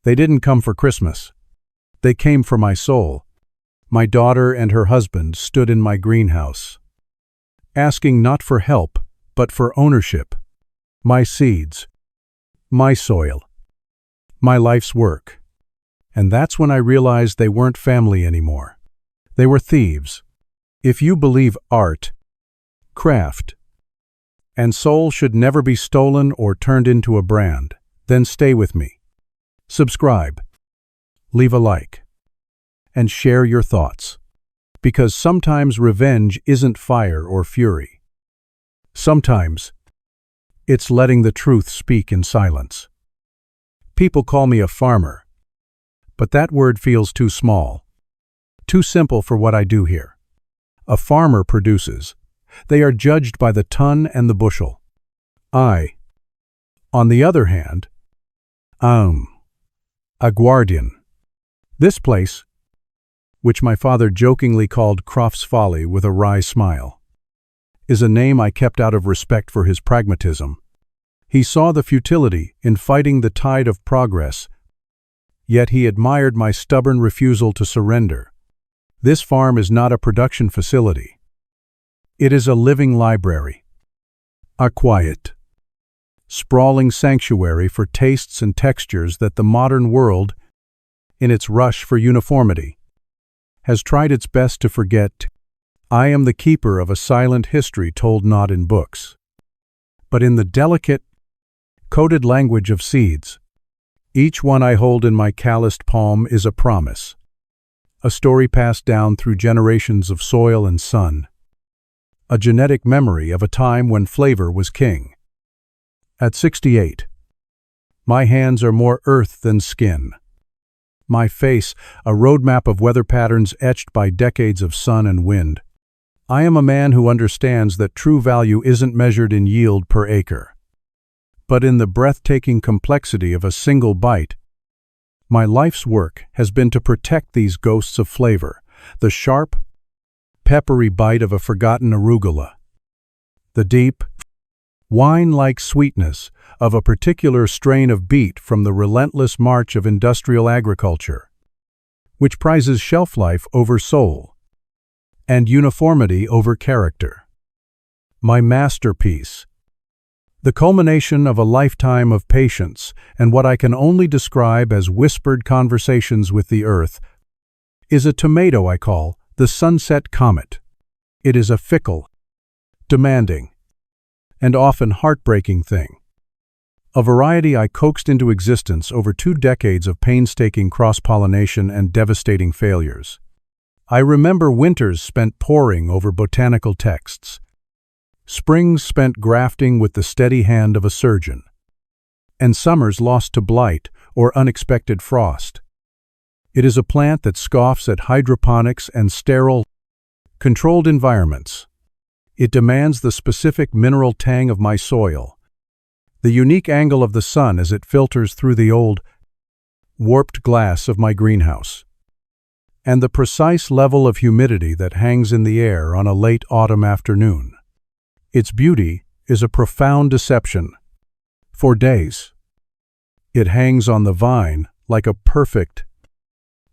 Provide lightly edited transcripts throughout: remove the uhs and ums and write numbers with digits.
They didn't come for Christmas. They came for my soul. My daughter and her husband stood in my greenhouse, asking not for help, but for ownership. My seeds, my soil, my life's work. And that's when I realized they weren't family anymore. They were thieves. If you believe art, craft, and soul should never be stolen or turned into a brand, then stay with me. Subscribe, leave a like, and share your thoughts. Because sometimes revenge isn't fire or fury. Sometimes it's letting the truth speak in silence. People call me a farmer, but that word feels too small, too simple for what I do here. A farmer produces. They are judged by the ton and the bushel. I, on the other hand, a guardian. This place, which my father jokingly called Croft's Folly with a wry smile, is a name I kept out of respect for his pragmatism. He saw the futility in fighting the tide of progress, yet he admired my stubborn refusal to surrender. This farm is not a production facility. It is a living library, a quiet, sprawling sanctuary for tastes and textures that the modern world, in its rush for uniformity, has tried its best to forget. I am the keeper of a silent history told not in books, but in the delicate, coded language of seeds. Each one I hold in my calloused palm is a promise, a story passed down through generations of soil and sun, a genetic memory of a time when flavor was king. At 68, my hands are more earth than skin. My face, a roadmap of weather patterns etched by decades of sun and wind. I am a man who understands that true value isn't measured in yield per acre, but in the breathtaking complexity of a single bite. My life's work has been to protect these ghosts of flavor, the sharp, peppery bite of a forgotten arugula, the deep, wine-like sweetness of a particular strain of beet from the relentless march of industrial agriculture, which prizes shelf life over soul and uniformity over character. My masterpiece, the culmination of a lifetime of patience and what I can only describe as whispered conversations with the earth, is a tomato I call the Sunset Comet. It is a fickle, demanding, and often heartbreaking thing. A variety I coaxed into existence over 2 decades of painstaking cross-pollination and devastating failures. I remember winters spent poring over botanical texts, springs spent grafting with the steady hand of a surgeon, and summers lost to blight or unexpected frost. It is a plant that scoffs at hydroponics and sterile, controlled environments. It demands the specific mineral tang of my soil, the unique angle of the sun as it filters through the old, warped glass of my greenhouse, and the precise level of humidity that hangs in the air on a late autumn afternoon. Its beauty is a profound deception. For days, it hangs on the vine like a perfect,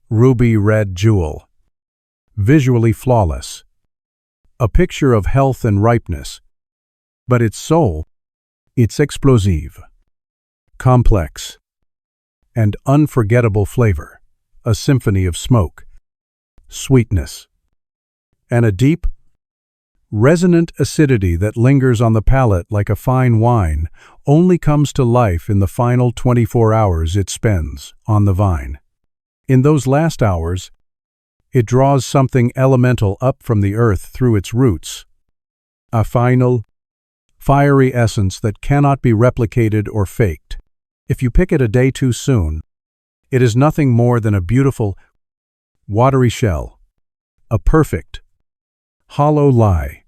ruby-red jewel, visually flawless, a picture of health and ripeness. But its soul, its explosive, complex, and unforgettable flavor, a symphony of smoke, sweetness, and a deep, resonant acidity that lingers on the palate like a fine wine, only comes to life in the final 24 hours it spends on the vine. In those last hours, it draws something elemental up from the earth through its roots, a final, fiery essence that cannot be replicated or faked. If you pick it a day too soon, it is nothing more than a beautiful, watery shell, a perfect, hollow lie.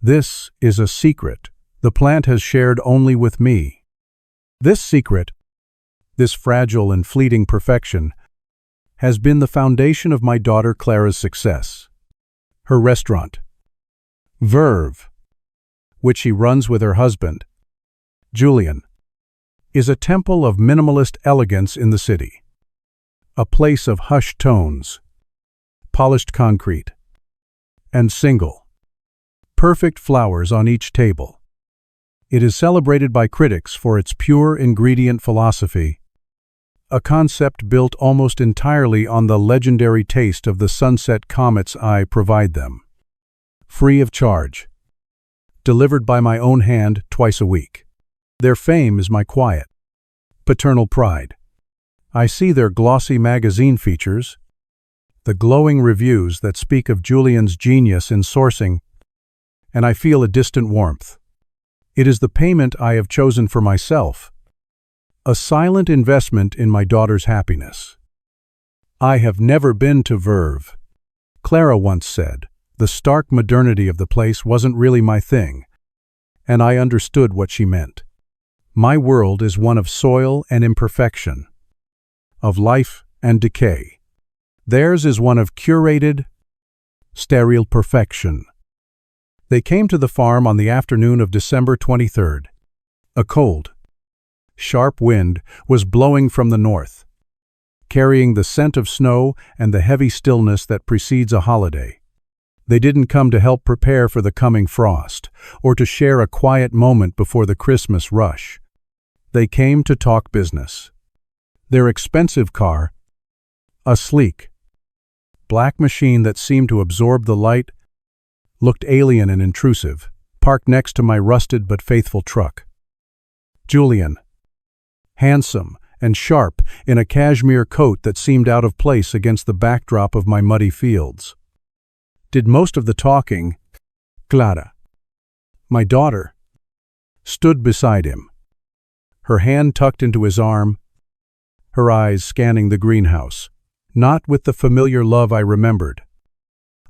This is a secret the plant has shared only with me. This secret, this fragile and fleeting perfection, has been the foundation of my daughter Clara's success. Her restaurant, Verve, which she runs with her husband, Julian, is a temple of minimalist elegance in the city. A place of hushed tones, polished concrete, and single, perfect flowers on each table. It is celebrated by critics for its pure ingredient philosophy, a concept built almost entirely on the legendary taste of the Sunset Comets I provide them. Free of charge. Delivered by my own hand twice a week. Their fame is my quiet, paternal pride. I see their glossy magazine features, the glowing reviews that speak of Julian's genius in sourcing, and I feel a distant warmth. It is the payment I have chosen for myself, a silent investment in my daughter's happiness. I have never been to Verve. Clara once said, the stark modernity of the place wasn't really my thing, and I understood what she meant. My world is one of soil and imperfection, of life and decay. Theirs is one of curated, sterile perfection. They came to the farm on the afternoon of December 23rd. A cold, sharp wind was blowing from the north, carrying the scent of snow and the heavy stillness that precedes a holiday. They didn't come to help prepare for the coming frost, or to share a quiet moment before the Christmas rush. They came to talk business. Their expensive car, a sleek, black machine that seemed to absorb the light, looked alien and intrusive, parked next to my rusted but faithful truck. Julian, handsome and sharp in a cashmere coat that seemed out of place against the backdrop of my muddy fields, did most of the talking. Clara, my daughter, stood beside him, her hand tucked into his arm, her eyes scanning the greenhouse, not with the familiar love I remembered,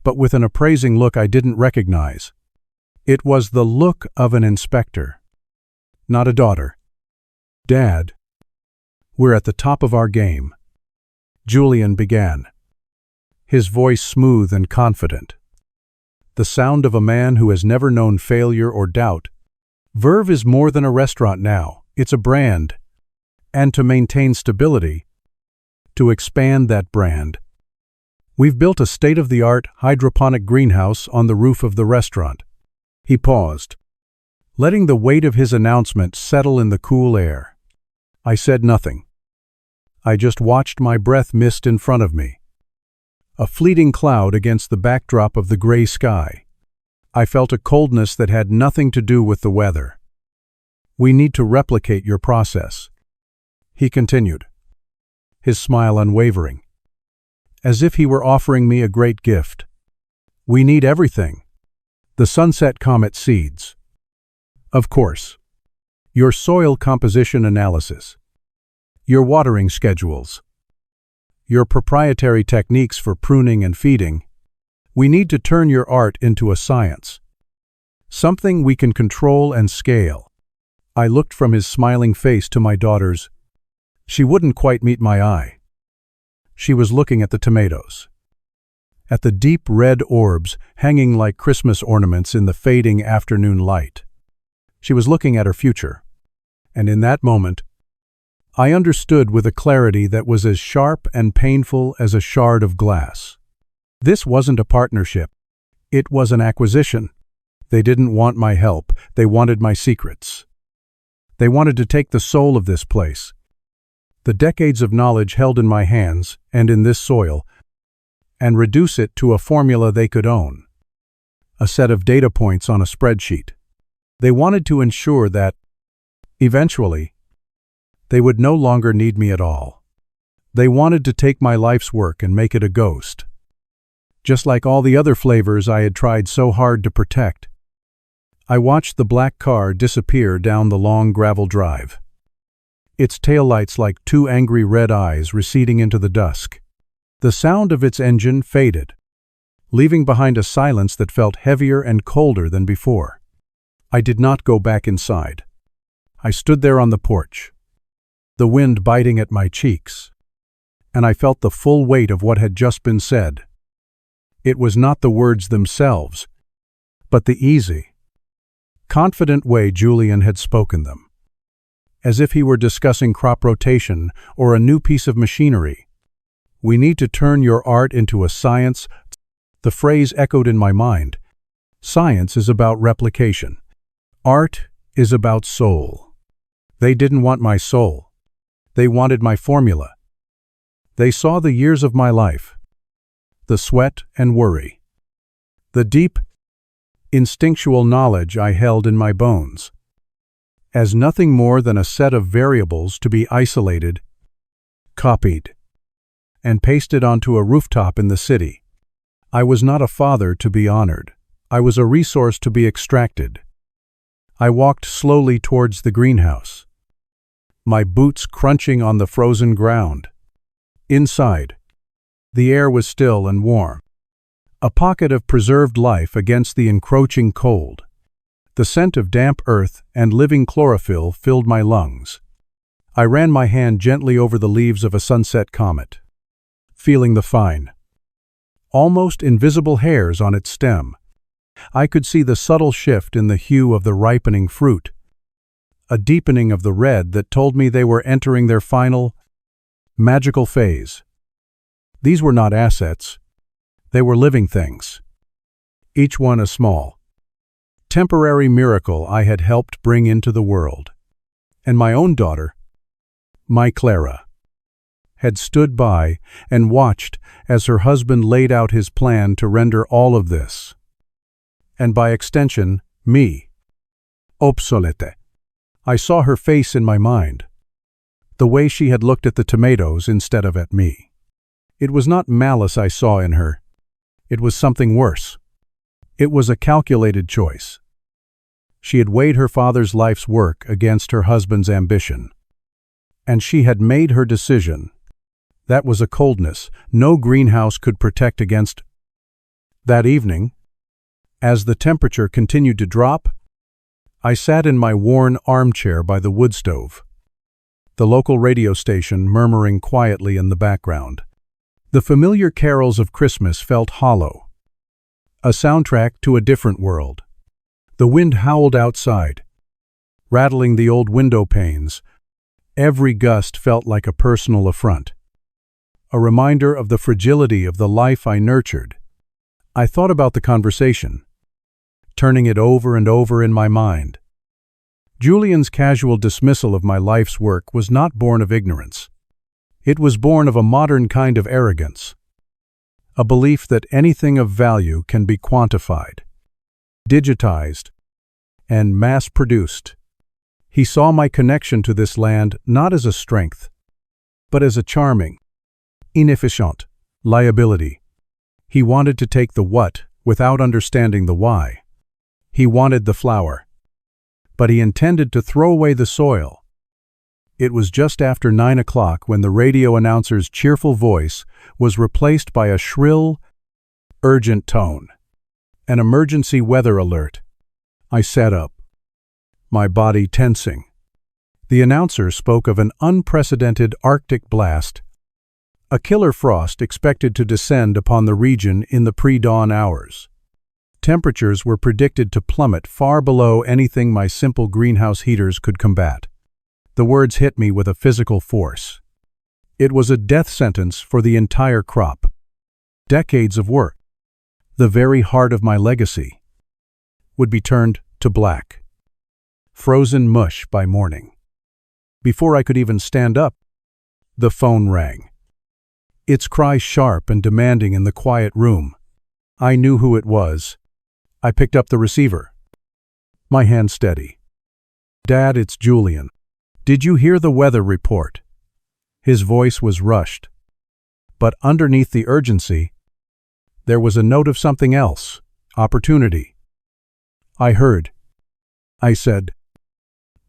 but with an appraising look I didn't recognize. It was the look of an inspector, not a daughter. Dad, we're at the top of our game. Julian began, his voice smooth and confident, the sound of a man who has never known failure or doubt. Verve is more than a restaurant now, it's a brand. And to maintain stability, to expand that brand, we've built a state-of-the-art hydroponic greenhouse on the roof of the restaurant. He paused, letting the weight of his announcement settle in the cool air. I said nothing. I just watched my breath mist in front of me, a fleeting cloud against the backdrop of the gray sky. I felt a coldness that had nothing to do with the weather. We need to replicate your process, he continued, his smile unwavering, as if he were offering me a great gift. We need everything. The Sunset Comet seeds, of course, your soil composition analysis, your watering schedules, your proprietary techniques for pruning and feeding. We need to turn your art into a science, something we can control and scale. I looked from his smiling face to my daughter's. She wouldn't quite meet my eye. She was looking at the tomatoes, at the deep red orbs hanging like Christmas ornaments in the fading afternoon light. She was looking at her future, and in that moment, I understood with a clarity that was as sharp and painful as a shard of glass. This wasn't a partnership. It was an acquisition. They didn't want my help. They wanted my secrets. They wanted to take the soul of this place, the decades of knowledge held in my hands and in this soil, and reduce it to a formula they could own, a set of data points on a spreadsheet. They wanted to ensure that, eventually, they would no longer need me at all. They wanted to take my life's work and make it a ghost, just like all the other flavors I had tried so hard to protect. I watched the black car disappear down the long gravel drive, its taillights like two angry red eyes receding into the dusk. The sound of its engine faded, leaving behind a silence that felt heavier and colder than before. I did not go back inside. I stood there on the porch, the wind biting at my cheeks, and I felt the full weight of what had just been said. It was not the words themselves, but the easy, confident way Julian had spoken them. as if he were discussing crop rotation or a new piece of machinery. "We need to turn your art into a science." The phrase echoed in my mind. Science is about replication. Art is about soul. They didn't want my soul. They wanted my formula. They saw the years of my life, the sweat and worry, the deep, instinctual knowledge I held in my bones, as nothing more than a set of variables to be isolated, copied, and pasted onto a rooftop in the city. I was not a father to be honored. I was a resource to be extracted. I walked slowly towards the greenhouse, my boots crunching on the frozen ground. Inside, the air was still and warm, a pocket of preserved life against the encroaching cold. The scent of damp earth and living chlorophyll filled my lungs. I ran my hand gently over the leaves of a sunset comet, feeling the fine, almost invisible hairs on its stem. I could see the subtle shift in the hue of the ripening fruit, a deepening of the red that told me they were entering their final, magical phase. These were not assets. They were living things, each one a small, temporary miracle I had helped bring into the world. And my own daughter, my Clara, had stood by and watched as her husband laid out his plan to render all of this, and by extension, me, obsolete. I saw her face in my mind, the way she had looked at the tomatoes instead of at me. It was not malice I saw in her. It was something worse. It was a calculated choice. She had weighed her father's life's work against her husband's ambition, and she had made her decision. That was a coldness no greenhouse could protect against. That evening, as the temperature continued to drop, I sat in my worn armchair by the wood stove, the local radio station murmuring quietly in the background. The familiar carols of Christmas felt hollow, a soundtrack to a different world. The wind howled outside, rattling the old window panes. Every gust felt like a personal affront, a reminder of the fragility of the life I nurtured. I thought about the conversation, turning it over and over in my mind. Julian's casual dismissal of my life's work was not born of ignorance. It was born of a modern kind of arrogance, a belief that anything of value can be quantified, digitized, and mass-produced. He saw my connection to this land not as a strength, but as a charming, inefficient liability. He wanted to take the what without understanding the why. He wanted the flower, but he intended to throw away the soil. It was just after 9 o'clock when the radio announcer's cheerful voice was replaced by a shrill, urgent tone. An emergency weather alert. I sat up, my body tensing. The announcer spoke of an unprecedented Arctic blast, a killer frost expected to descend upon the region in the pre-dawn hours. Temperatures were predicted to plummet far below anything my simple greenhouse heaters could combat. The words hit me with a physical force. It was a death sentence for the entire crop. Decades of work, the very heart of my legacy, would be turned to black, frozen mush by morning. Before I could even stand up, the phone rang, its cry sharp and demanding in the quiet room. I knew who it was. I picked up the receiver, my hand steady. "Dad, it's Julian. Did you hear the weather report?" His voice was rushed, but underneath the urgency, there was a note of something else, opportunity. "I heard," I said,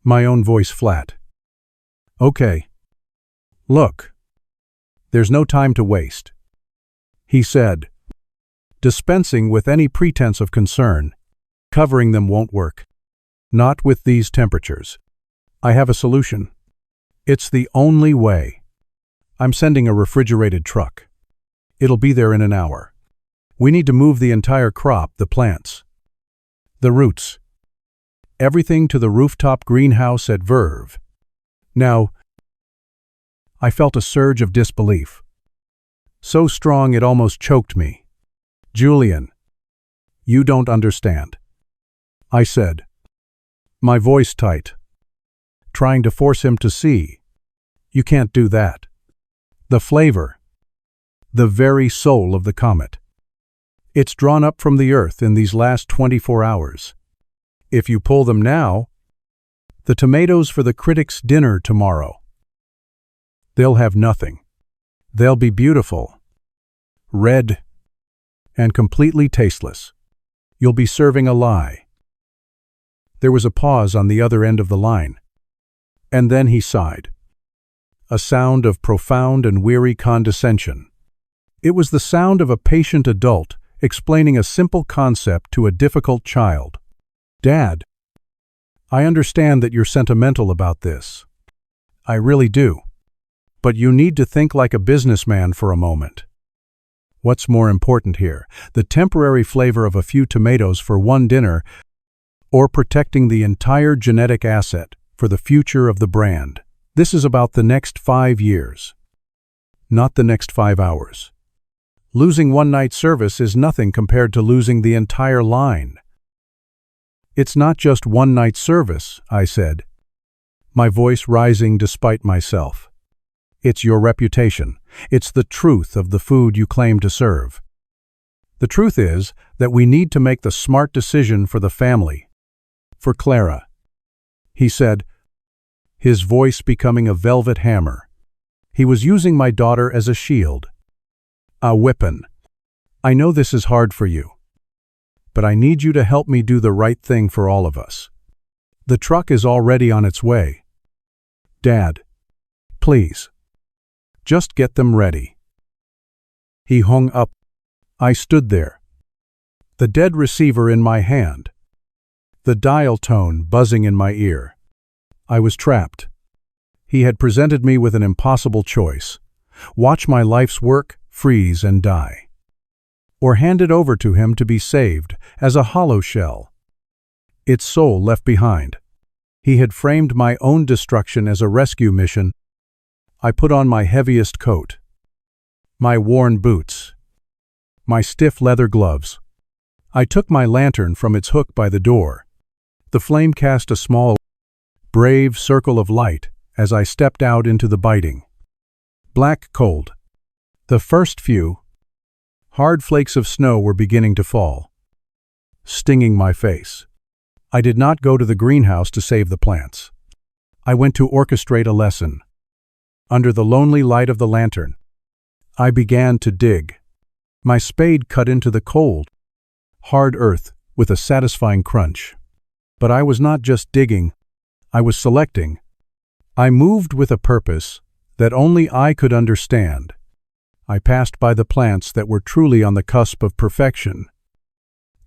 my own voice flat. "Okay. Look, there's no time to waste," he said, dispensing with any pretense of concern. "Covering them won't work. Not with these temperatures. I have a solution. It's the only way. I'm sending a refrigerated truck. It'll be there in an hour. We need to move the entire crop, the plants, the roots, everything to the rooftop greenhouse at Verve. Now, I felt a surge of disbelief, so strong it almost choked me. "Julian, you don't understand," I said, my voice tight, trying to force him to see. "You can't do that. The flavor, the very soul of the comet. It's drawn up from the earth in these last 24 hours. If you pull them now, the tomatoes for the critics' dinner tomorrow, they'll have nothing. They'll be beautiful, red, and completely tasteless. You'll be serving a lie." There was a pause on the other end of the line, and then he sighed, a sound of profound and weary condescension. It was the sound of a patient adult explaining a simple concept to a difficult child. "Dad, I understand that you're sentimental about this. I really do. But you need to think like a businessman for a moment. What's more important here, the temporary flavor of a few tomatoes for one dinner, or protecting the entire genetic asset for the future of the brand? This is about the next 5 years, not the next 5 hours. Losing one night service is nothing compared to losing the entire line." "It's not just one night service," I said, my voice rising despite myself. "It's your reputation. It's the truth of the food you claim to serve. The truth is that we need to make the smart decision for the family, for Clara," he said, his voice becoming a velvet hammer. He was using my daughter as a shield, a weapon. "I know this is hard for you, but I need you to help me do the right thing for all of us. The truck is already on its way. Dad, please, just get them ready." He hung up. I stood there, the dead receiver in my hand, the dial tone buzzing in my ear. I was trapped. He had presented me with an impossible choice: watch my life's work freeze and die, or hand it over to him to be saved as a hollow shell, its soul left behind. He had framed my own destruction as a rescue mission. I put on my heaviest coat, my worn boots, my stiff leather gloves. I took my lantern from its hook by the door. The flame cast a small, brave circle of light as I stepped out into the biting, black cold. The first few hard flakes of snow were beginning to fall, stinging my face. I did not go to the greenhouse to save the plants. I went to orchestrate a lesson. Under the lonely light of the lantern, I began to dig. My spade cut into the cold, hard earth with a satisfying crunch. But I was not just digging, I was selecting. I moved with a purpose that only I could understand. I passed by the plants that were truly on the cusp of perfection.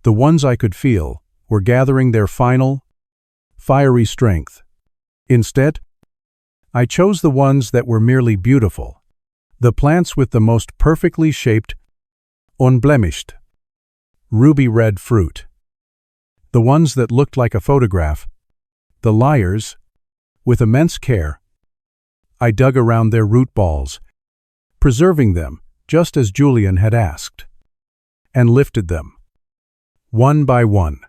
The ones I could feel were gathering their final, fiery strength. Instead, I chose the ones that were merely beautiful, the plants with the most perfectly shaped, unblemished, ruby-red fruit. The ones that looked like a photograph, the liars, with immense care. I dug around their root balls, preserving them just as Julian had asked, and lifted them, one by one,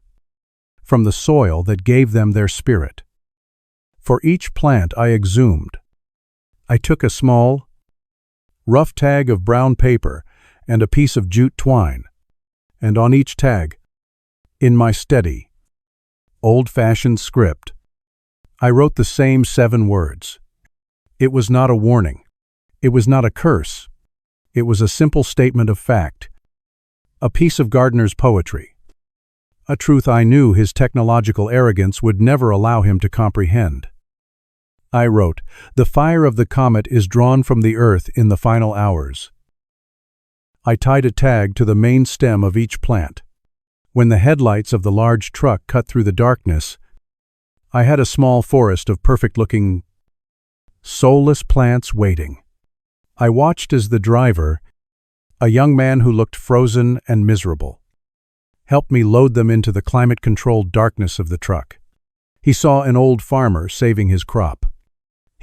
from the soil that gave them their spirit. For each plant I exhumed. I took a small, rough tag of brown paper and a piece of jute twine, and on each tag, in my steady, old-fashioned script, I wrote the same 7 words. It was not a warning. It was not a curse. It was a simple statement of fact, a piece of gardener's poetry, a truth I knew his technological arrogance would never allow him to comprehend. I wrote, "The fire of the comet is drawn from the earth in the final hours." I tied a tag to the main stem of each plant. When the headlights of the large truck cut through the darkness, I had a small forest of perfect-looking, soulless plants waiting. I watched as the driver, a young man who looked frozen and miserable, helped me load them into the climate-controlled darkness of the truck. He saw an old farmer saving his crop.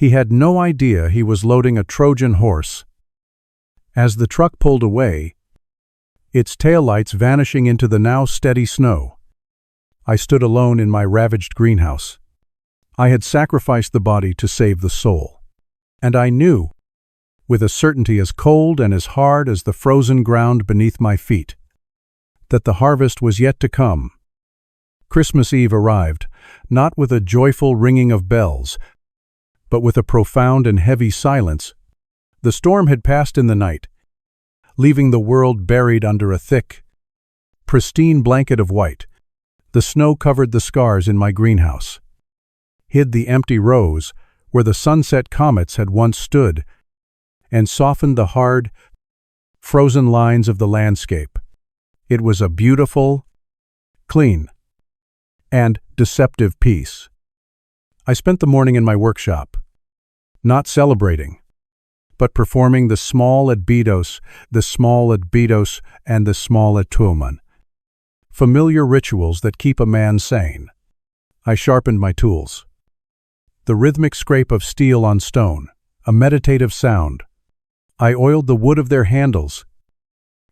He had no idea he was loading a Trojan horse. As the truck pulled away, its taillights vanishing into the now steady snow, I stood alone in my ravaged greenhouse. I had sacrificed the body to save the soul. And I knew, with a certainty as cold and as hard as the frozen ground beneath my feet, that the harvest was yet to come. Christmas Eve arrived, not with a joyful ringing of bells, but with a profound and heavy silence. The storm had passed in the night, leaving the world buried under a thick, pristine blanket of white. The snow covered the scars in my greenhouse, hid the empty rows where the sunset comets had once stood, and softened the hard, frozen lines of the landscape. It was a beautiful, clean, and deceptive piece. I spent the morning in my workshop, not celebrating, but performing the small adbitos, and the small atuman, familiar rituals that keep a man sane. I sharpened my tools. The rhythmic scrape of steel on stone, a meditative sound. I oiled the wood of their handles,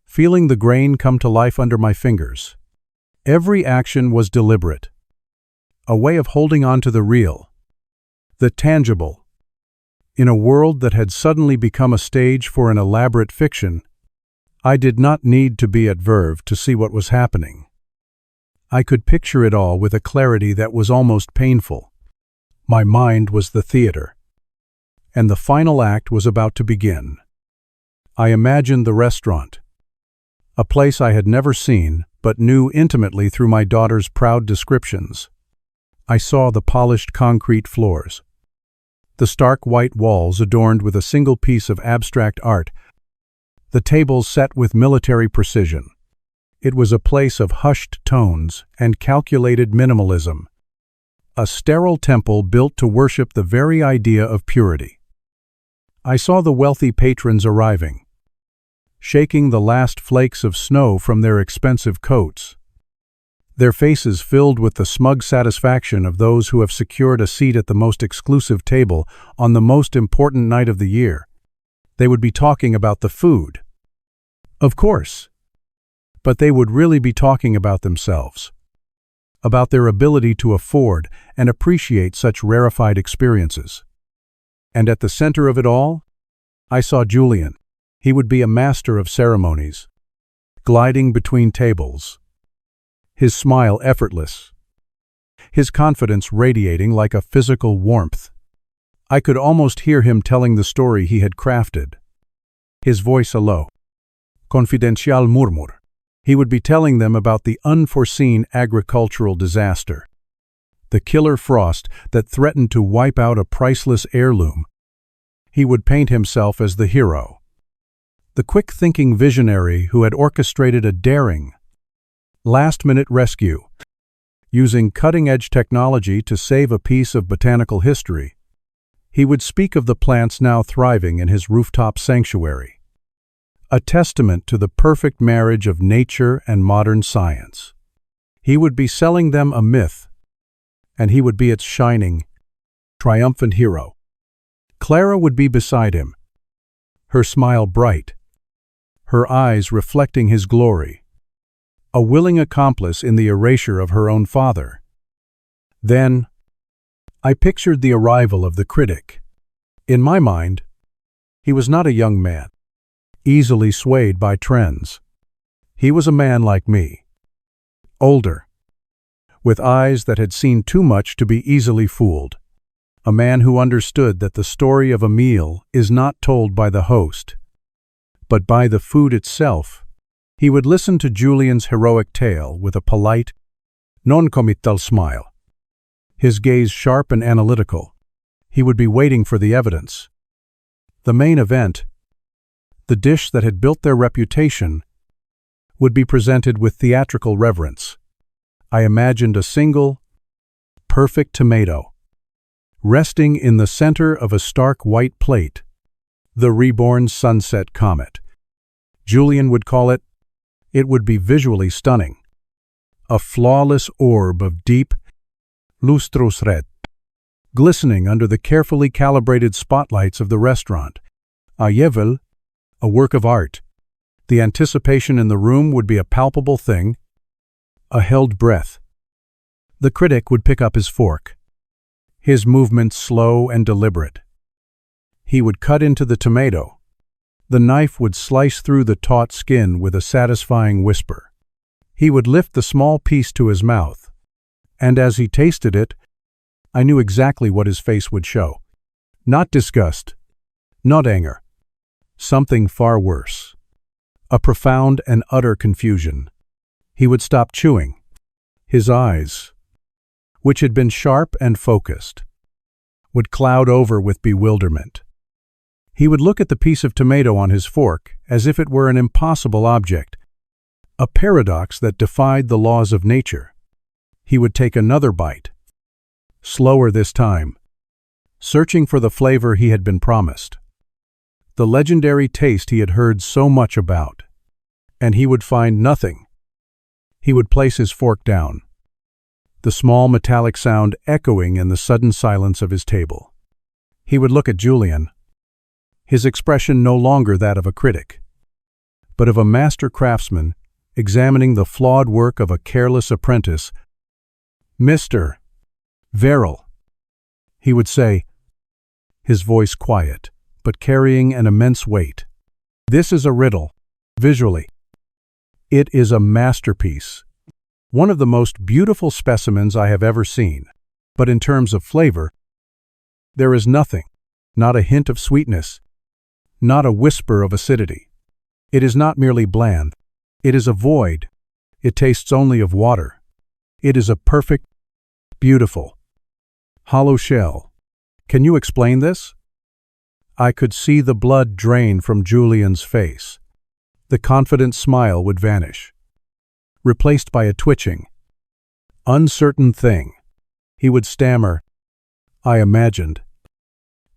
feeling the grain come to life under my fingers. Every action was deliberate, a way of holding on to the real, the tangible. In a world that had suddenly become a stage for an elaborate fiction, I did not need to be at Verve to see what was happening. I could picture it all with a clarity that was almost painful. My mind was the theater, and the final act was about to begin. I imagined the restaurant, a place I had never seen but knew intimately through my daughter's proud descriptions. I saw the polished concrete floors, the stark white walls adorned with a single piece of abstract art, the tables set with military precision. It was a place of hushed tones and calculated minimalism, a sterile temple built to worship the very idea of purity. I saw the wealthy patrons arriving, shaking the last flakes of snow from their expensive coats, their faces filled with the smug satisfaction of those who have secured a seat at the most exclusive table on the most important night of the year. They would be talking about the food, of course, but they would really be talking about themselves, about their ability to afford and appreciate such rarefied experiences. And at the center of it all, I saw Julian. He would be a master of ceremonies, gliding between tables, his smile effortless, his confidence radiating like a physical warmth. I could almost hear him telling the story he had crafted, his voice a low, confidential murmur. He would be telling them about the unforeseen agricultural disaster, the killer frost that threatened to wipe out a priceless heirloom. He would paint himself as the hero, the quick-thinking visionary who had orchestrated a daring, last-minute rescue, using cutting-edge technology to save a piece of botanical history. He would speak of the plants now thriving in his rooftop sanctuary, a testament to the perfect marriage of nature and modern science. He would be selling them a myth, and he would be its shining, triumphant hero. Clara would be beside him, her smile bright, her eyes reflecting his glory, a willing accomplice in the erasure of her own father. Then, I pictured the arrival of the critic. In my mind, he was not a young man, easily swayed by trends. He was a man like me, older, with eyes that had seen too much to be easily fooled, a man who understood that the story of a meal is not told by the host, but by the food itself. He would listen to Julian's heroic tale with a polite, non-committal smile, his gaze sharp and analytical. He would be waiting for the evidence. The main event, the dish that had built their reputation, would be presented with theatrical reverence. I imagined a single, perfect tomato, resting in the center of a stark white plate, the reborn Sunset Comet. Julian would call it. It would be visually stunning, a flawless orb of deep, lustrous red, glistening under the carefully calibrated spotlights of the restaurant. A work of art. The anticipation in the room would be a palpable thing, a held breath. The critic would pick up his fork, his movements slow and deliberate. He would cut into the tomato. The knife would slice through the taut skin with a satisfying whisper. He would lift the small piece to his mouth, and as he tasted it, I knew exactly what his face would show. Not disgust, not anger. Something far worse. A profound and utter confusion. He would stop chewing. His eyes, which had been sharp and focused, would cloud over with bewilderment. He would look at the piece of tomato on his fork as if it were an impossible object, a paradox that defied the laws of nature. He would take another bite, slower this time, searching for the flavor he had been promised, the legendary taste he had heard so much about. And he would find nothing. He would place his fork down, the small metallic sound echoing in the sudden silence of his table. He would look at Julian, his expression no longer that of a critic, but of a master craftsman examining the flawed work of a careless apprentice. "Mr. Verrill," he would say, his voice quiet, but carrying an immense weight. "This is a riddle, visually. It is a masterpiece, one of the most beautiful specimens I have ever seen, but in terms of flavor, there is nothing, not a hint of sweetness, not a whisper of acidity. It is not merely bland. It is a void. It tastes only of water. It is a perfect, beautiful, hollow shell. Can you explain this?" I could see the blood drain from Julian's face. The confident smile would vanish, replaced by a twitching, uncertain thing. He would stammer, I imagined,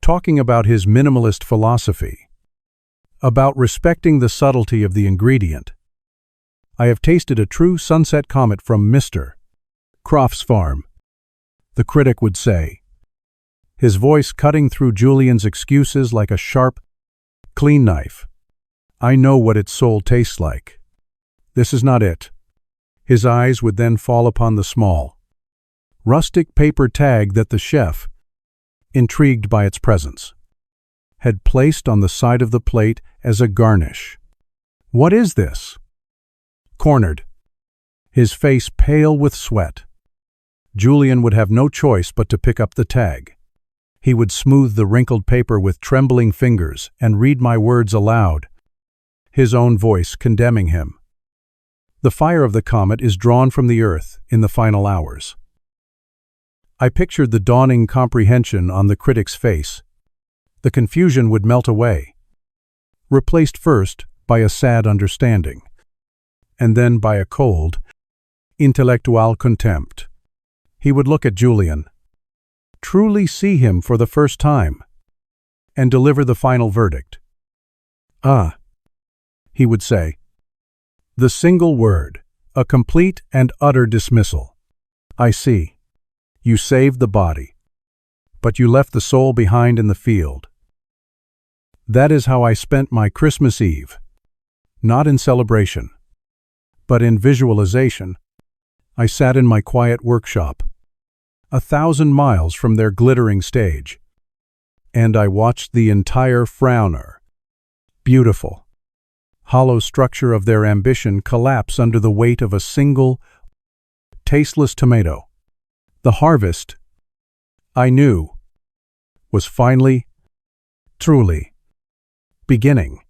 talking about his minimalist philosophy, about respecting the subtlety of the ingredient. "I have tasted a true Sunset Comet from Mr. Croft's farm," the critic would say, his voice cutting through Julian's excuses like a sharp, clean knife. "I know what its soul tastes like. This is not it." His eyes would then fall upon the small, rustic paper tag that the chef, intrigued by its presence, had placed on the side of the plate as a garnish. "What is this?" Cornered, his face pale with sweat, Julian would have no choice but to pick up the tag. He would smooth the wrinkled paper with trembling fingers and read my words aloud, his own voice condemning him. "The fire of the comet is drawn from the earth in the final hours." I pictured the dawning comprehension on the critic's face. The confusion would melt away, replaced first by a sad understanding, and then by a cold, intellectual contempt. He would look at Julian, truly see him for the first time, and deliver the final verdict. "Ah," he would say, the single word, a complete and utter dismissal. "I see. You saved the body, but you left the soul behind in the field." That is how I spent my Christmas Eve, not in celebration, but in visualization. I sat in my quiet workshop, 1,000 miles from their glittering stage, and I watched the entire frowner, beautiful, hollow structure of their ambition collapse under the weight of a single, tasteless tomato. The harvest, I knew, was finally, truly, beginning.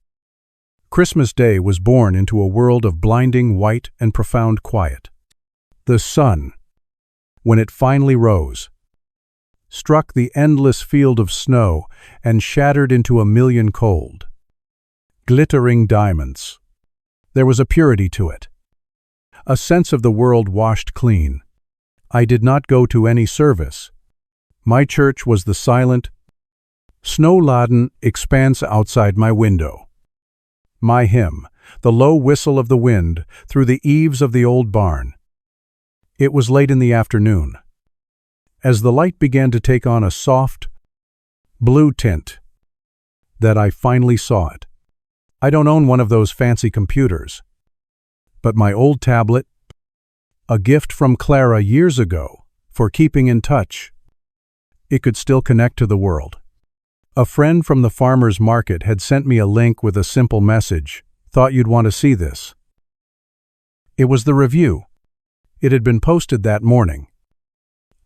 Christmas Day was born into a world of blinding white and profound quiet. The sun, when it finally rose, struck the endless field of snow and shattered into a million cold, glittering diamonds. There was a purity to it, a sense of the world washed clean. I did not go to any service. My church was the silent, snow-laden expanse outside my window. My hymn, the low whistle of the wind through the eaves of the old barn. It was late in the afternoon, as the light began to take on a soft, blue tint, that I finally saw it. I don't own one of those fancy computers, but my old tablet, a gift from Clara years ago for keeping in touch, it could still connect to the world. A friend from the farmer's market had sent me a link with a simple message, "Thought you'd want to see this." It was the review. It had been posted that morning.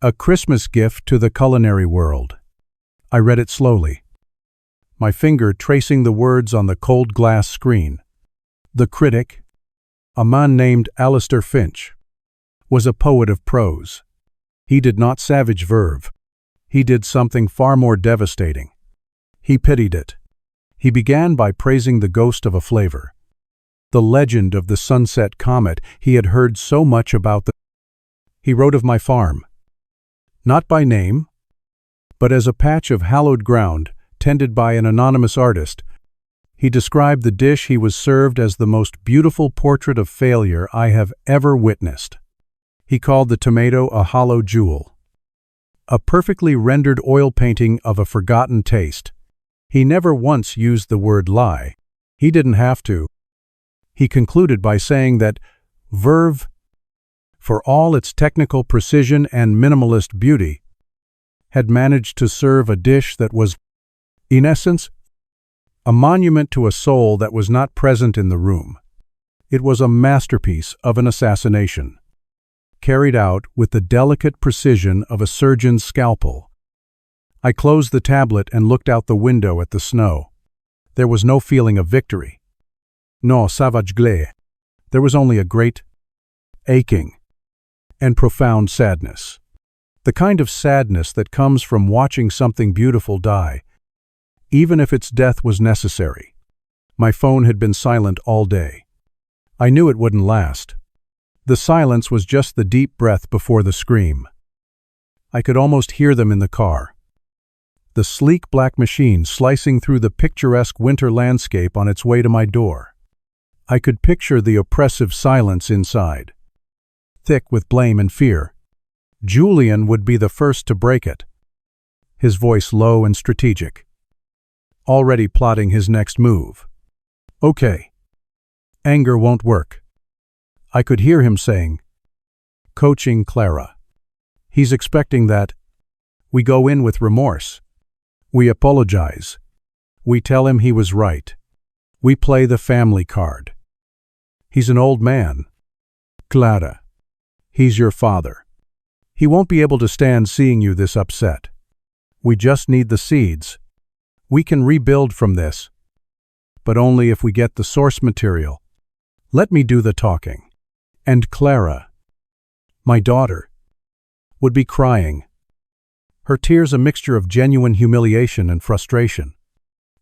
A Christmas gift to the culinary world. I read it slowly, my finger tracing the words on the cold glass screen. The critic, a man named Alistair Finch, was a poet of prose. He did not savage Verve. He did something far more devastating. He pitied it. He began by praising the ghost of a flavor. The legend of the Sunset Comet he had heard so much about. He wrote of my farm, not by name, but as a patch of hallowed ground tended by an anonymous artist. He described the dish he was served as the most beautiful portrait of failure I have ever witnessed. He called the tomato a hollow jewel, a perfectly rendered oil painting of a forgotten taste. He never once used the word lie. He didn't have to. He concluded by saying that Verve, for all its technical precision and minimalist beauty, had managed to serve a dish that was, in essence, a monument to a soul that was not present in the room. It was a masterpiece of an assassination, carried out with the delicate precision of a surgeon's scalpel. I closed the tablet and looked out the window at the snow. There was no feeling of victory. No savage glare. There was only a great, aching, and profound sadness. The kind of sadness that comes from watching something beautiful die, even if its death was necessary. My phone had been silent all day. I knew it wouldn't last. The silence was just the deep breath before the scream. I could almost hear them in the car. The sleek black machine slicing through the picturesque winter landscape on its way to my door. I could picture the oppressive silence inside, thick with blame and fear. Julian would be the first to break it, his voice low and strategic, already plotting his next move. "Okay. Anger won't work." I could hear him saying, coaching Clara. "He's expecting that we go in with remorse. We apologize. We tell him he was right. We play the family card. He's an old man. Clara, he's your father. He won't be able to stand seeing you this upset. We just need the seeds. We can rebuild from this, but only if we get the source material. Let me do the talking." And Clara, my daughter, would be crying, her tears a mixture of genuine humiliation and frustration.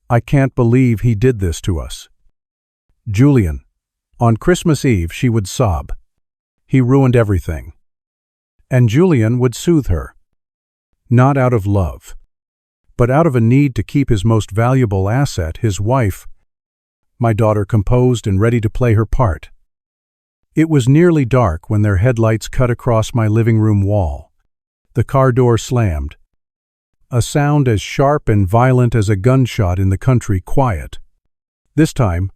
"I can't believe he did this to us. Julian." On Christmas Eve, she would sob. "He ruined everything." And Julian would soothe her, not out of love, but out of a need to keep his most valuable asset, his wife. My daughter composed and ready to play her part. It was nearly dark when their headlights cut across my living room wall. The car door slammed. A sound as sharp and violent as a gunshot in the country quiet. This time,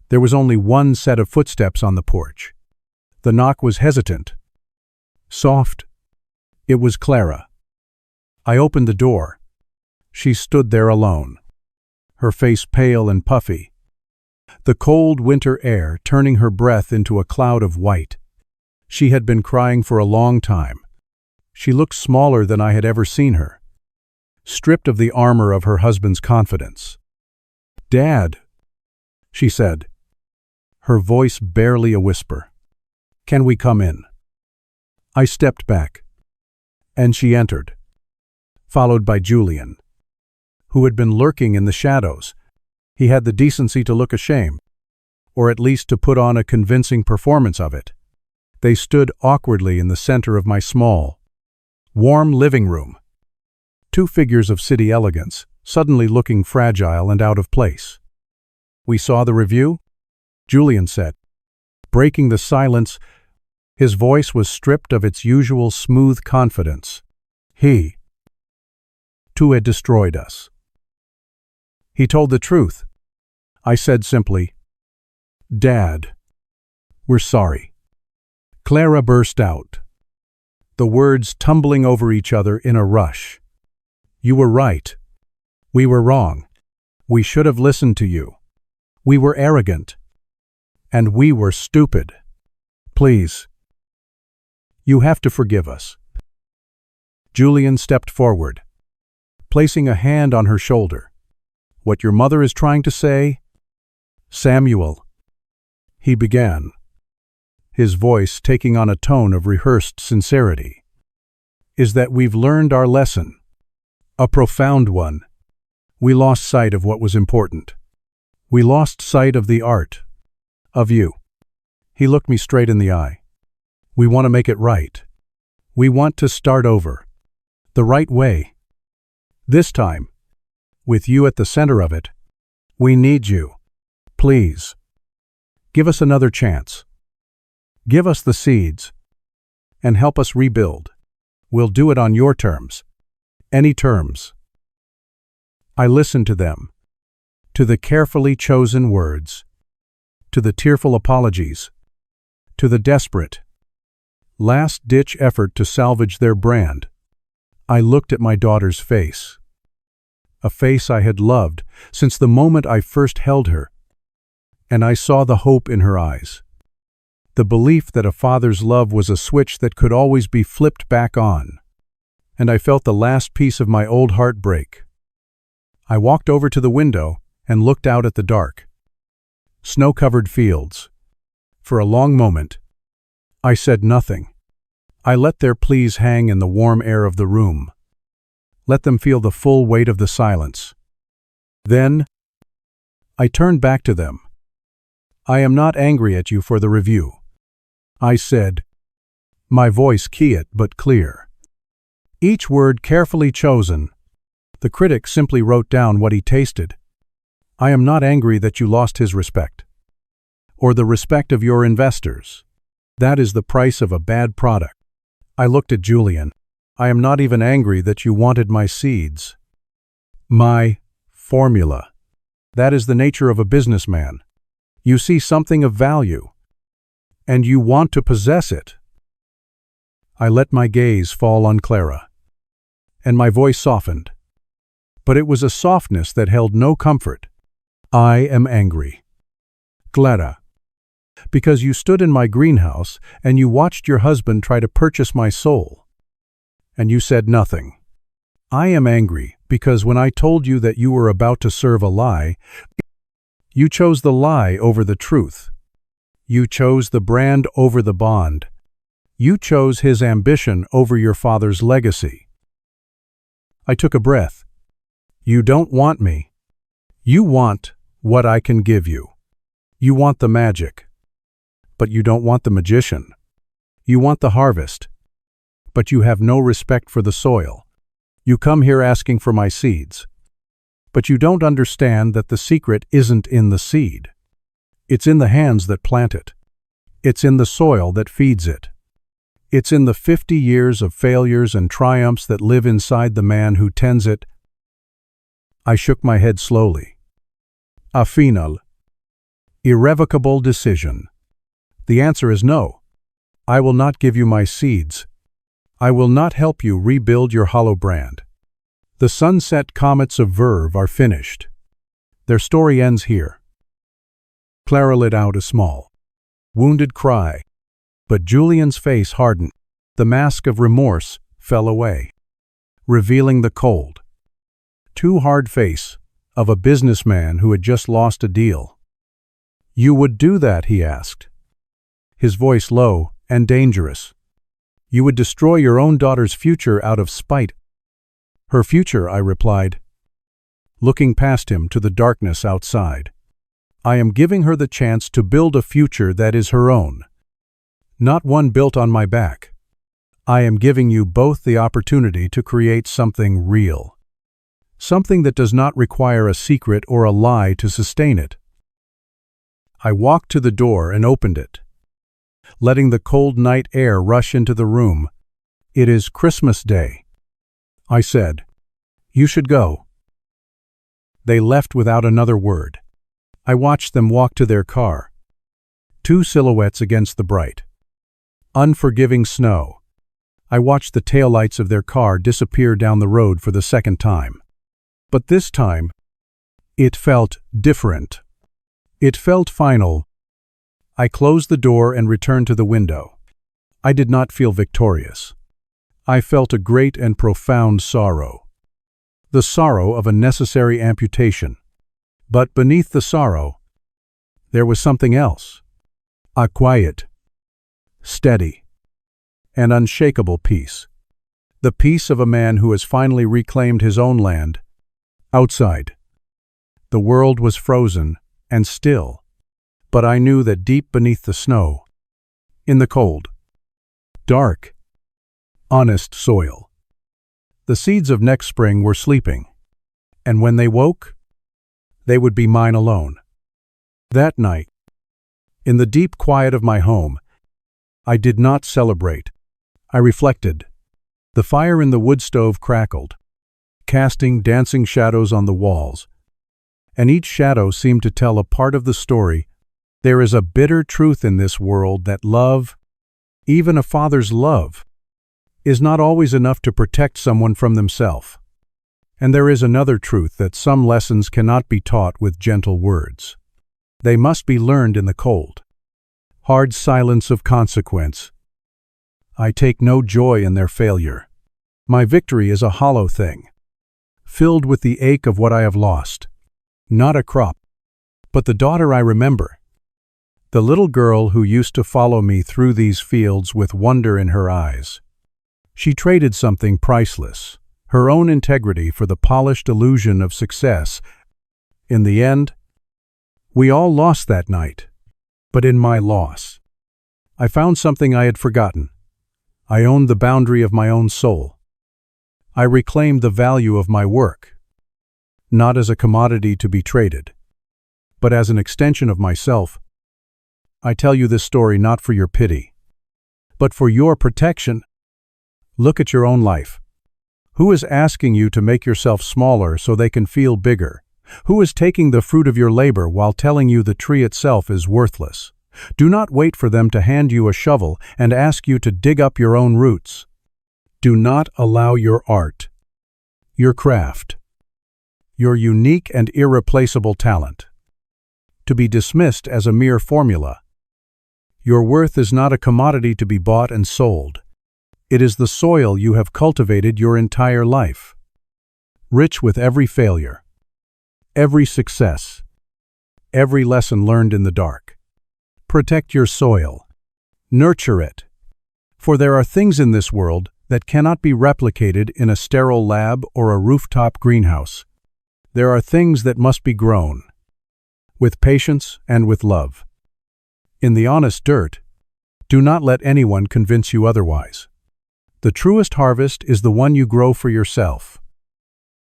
there was only one set of footsteps on the porch. The knock was hesitant, soft. It was Clara. I opened the door. She stood there alone, her face pale and puffy, the cold winter air turning her breath into a cloud of white. She had been crying for a long time. She looked smaller than I had ever seen her, stripped of the armor of her husband's confidence. "Dad," she said, her voice barely a whisper. "Can we come in?" I stepped back, and she entered, followed by Julian, who had been lurking in the shadows. He had the decency to look ashamed, or at least to put on a convincing performance of it. They stood awkwardly in the center of my small, warm living room. Two figures of city elegance, suddenly looking fragile and out of place. "We saw the review?" Julian said, breaking the silence. His voice was stripped of its usual smooth confidence. He, too, had destroyed us. He told the truth. I said simply, "Dad, we're sorry." Clara burst out, the words tumbling over each other in a rush. "You were right. We were wrong. We should have listened to you. We were arrogant. And we were stupid. Please. You have to forgive us." Julian stepped forward, placing a hand on her shoulder. "What your mother is trying to say, Samuel," he began, his voice taking on a tone of rehearsed sincerity, "is that we've learned our lesson, a profound one. We lost sight of what was important. We lost sight of the art, of you." He looked me straight in the eye. "We want to make it right. We want to start over. The right way. This time, with you at the center of it. We need you. Please. Give us another chance. Give us the seeds. And help us rebuild. We'll do it on your terms. Any terms." I listened to them, to the carefully chosen words, to the tearful apologies, to the desperate, last-ditch effort to salvage their brand. I looked at my daughter's face, a face I had loved since the moment I first held her, and I saw the hope in her eyes, the belief that a father's love was a switch that could always be flipped back on, and I felt the last piece of my old heart break. I walked over to the window and looked out at the dark, snow-covered fields. For a long moment, I said nothing. I let their pleas hang in the warm air of the room. Let them feel the full weight of the silence. Then, I turned back to them. "I am not angry at you for the review," I said, my voice quiet but clear. Each word carefully chosen. The critic simply wrote down what he tasted. "I am not angry that you lost his respect, or the respect of your investors. That is the price of a bad product." I looked at Julian. "I am not even angry that you wanted my seeds. My formula. That is the nature of a businessman. You see something of value, and you want to possess it." I let my gaze fall on Clara, and my voice softened. But it was a softness that held no comfort. "I am angry, Clara, because you stood in my greenhouse and you watched your husband try to purchase my soul, and you said nothing. I am angry because when I told you that you were about to serve a lie, you chose the lie over the truth. You chose the brand over the bond. You chose his ambition over your father's legacy." I took a breath. "You don't want me. You want what I can give you. You want the magic. But you don't want the magician. You want the harvest. But you have no respect for the soil. You come here asking for my seeds. But you don't understand that the secret isn't in the seed. It's in the hands that plant it. It's in the soil that feeds it. It's in the 50 years of failures and triumphs that live inside the man who tends it." I shook my head slowly. "A final, irrevocable decision. The answer is no. I will not give you my seeds. I will not help you rebuild your hollow brand. The Sunset Comets of Verve are finished. Their story ends here." Clara let out a small, wounded cry, but Julian's face hardened. The mask of remorse fell away, revealing the cold, too hard face of a businessman who had just lost a deal. "You would do that?" he asked, his voice low and dangerous. "You would destroy your own daughter's future out of spite?" "Her future," I replied, looking past him to the darkness outside. "I am giving her the chance to build a future that is her own, not one built on my back. I am giving you both the opportunity to create something real, something that does not require a secret or a lie to sustain it." I walked to the door and opened it, letting the cold night air rush into the room. It is Christmas Day. I said. "You should go." They left without another word. I watched them walk to their car. Two silhouettes against the bright, unforgiving snow. I watched the taillights of their car disappear down the road for the second time. But this time, it felt different. It felt final. I closed the door and returned to the window. I did not feel victorious. I felt a great and profound sorrow. The sorrow of a necessary amputation. But beneath the sorrow, there was something else. A quiet, steady, and unshakable peace. The peace of a man who has finally reclaimed his own land. Outside, the world was frozen and still, but I knew that deep beneath the snow, in the cold, dark, honest soil, the seeds of next spring were sleeping, and when they woke, they would be mine alone. That night, in the deep quiet of my home, I did not celebrate. I reflected. The fire in the wood stove crackled, casting dancing shadows on the walls, and each shadow seemed to tell a part of the story. There is a bitter truth in this world that love, even a father's love, is not always enough to protect someone from themselves. And there is another truth that some lessons cannot be taught with gentle words. They must be learned in the cold, hard silence of consequence. I take no joy in their failure. My victory is a hollow thing, filled with the ache of what I have lost. Not a crop, but the daughter I remember. The little girl who used to follow me through these fields with wonder in her eyes. She traded something priceless, her own integrity for the polished illusion of success. In the end, we all lost that night. But in my loss, I found something I had forgotten. I owned the boundary of my own soul. I reclaimed the value of my work, not as a commodity to be traded, but as an extension of myself. I tell you this story not for your pity, but for your protection. Look at your own life. Who is asking you to make yourself smaller so they can feel bigger? Who is taking the fruit of your labor while telling you the tree itself is worthless? Do not wait for them to hand you a shovel and ask you to dig up your own roots. Do not allow your art, your craft, your unique and irreplaceable talent to be dismissed as a mere formula. Your worth is not a commodity to be bought and sold. It is the soil you have cultivated your entire life, rich with every failure, every success, every lesson learned in the dark. Protect your soil. Nurture it. For there are things in this world that cannot be replicated in a sterile lab or a rooftop greenhouse. There are things that must be grown, with patience and with love. In the honest dirt, do not let anyone convince you otherwise. The truest harvest is the one you grow for yourself.